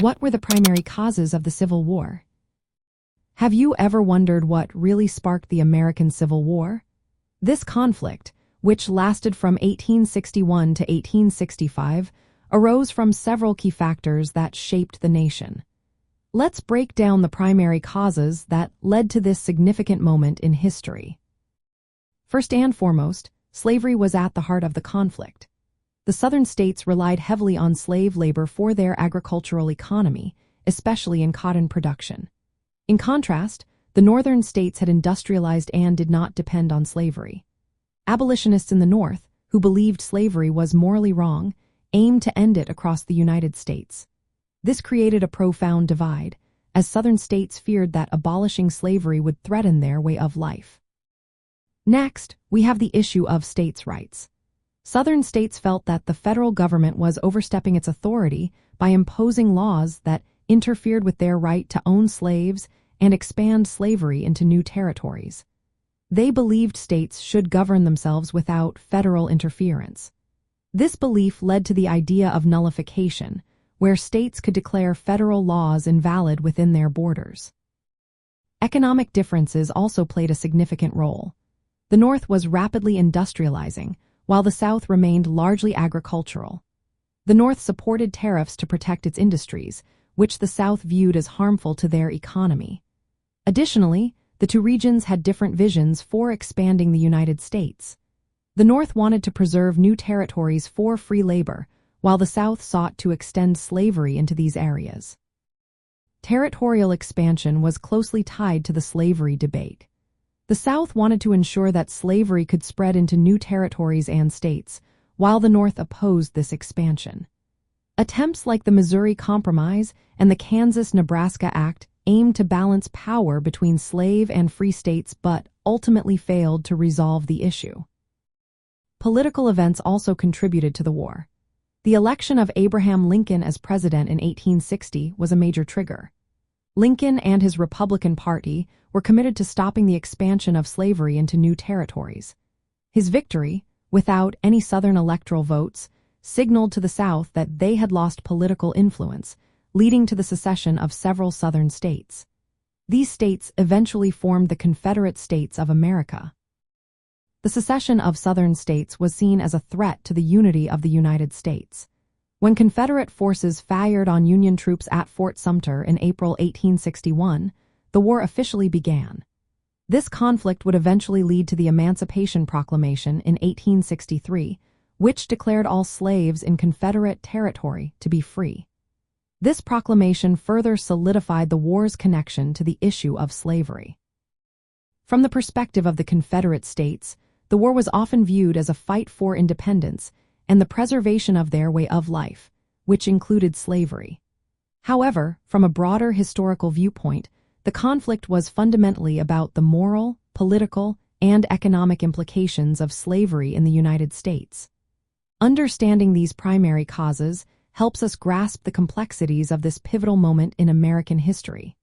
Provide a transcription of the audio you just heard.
What were the primary causes of the Civil War? Have you ever wondered what really sparked the American Civil War? This conflict, which lasted from 1861 to 1865, arose from several key factors that shaped the nation. Let's break down the primary causes that led to this significant moment in history. First and foremost, slavery was at the heart of the conflict. The Southern states relied heavily on slave labor for their agricultural economy, especially in cotton production. In contrast, the Northern states had industrialized and did not depend on slavery. Abolitionists in the North, who believed slavery was morally wrong, aimed to end it across the United States. This created a profound divide, as Southern states feared that abolishing slavery would threaten their way of life. Next, we have the issue of states' rights. Southern states felt that the federal government was overstepping its authority by imposing laws that interfered with their right to own slaves and expand slavery into new territories. They believed states should govern themselves without federal interference. This belief led to the idea of nullification, where states could declare federal laws invalid within their borders. Economic differences also played a significant role. The North was rapidly industrializing, while the South remained largely agricultural. The North supported tariffs to protect its industries, which the South viewed as harmful to their economy. Additionally, the two regions had different visions for expanding the United States. The North wanted to preserve new territories for free labor, while the South sought to extend slavery into these areas. Territorial expansion was closely tied to the slavery debate. The South wanted to ensure that slavery could spread into new territories and states, while the North opposed this expansion. Attempts like the Missouri Compromise and the Kansas-Nebraska Act aimed to balance power between slave and free states but ultimately failed to resolve the issue. Political events also contributed to the war. The election of Abraham Lincoln as president in 1860 was a major trigger. Lincoln and his Republican Party were committed to stopping the expansion of slavery into new territories. His victory, without any Southern electoral votes, signaled to the South that they had lost political influence, leading to the secession of several Southern states. These states eventually formed the Confederate States of America. The secession of Southern states was seen as a threat to the unity of the United States. When Confederate forces fired on Union troops at Fort Sumter in April 1861, the war officially began. This conflict would eventually lead to the Emancipation Proclamation in 1863, which declared all slaves in Confederate territory to be free. This proclamation further solidified the war's connection to the issue of slavery. From the perspective of the Confederate States, the war was often viewed as a fight for independence and the preservation of their way of life, which included slavery. However, from a broader historical viewpoint, the conflict was fundamentally about the moral, political, and economic implications of slavery in the United States. Understanding these primary causes helps us grasp the complexities of this pivotal moment in American history.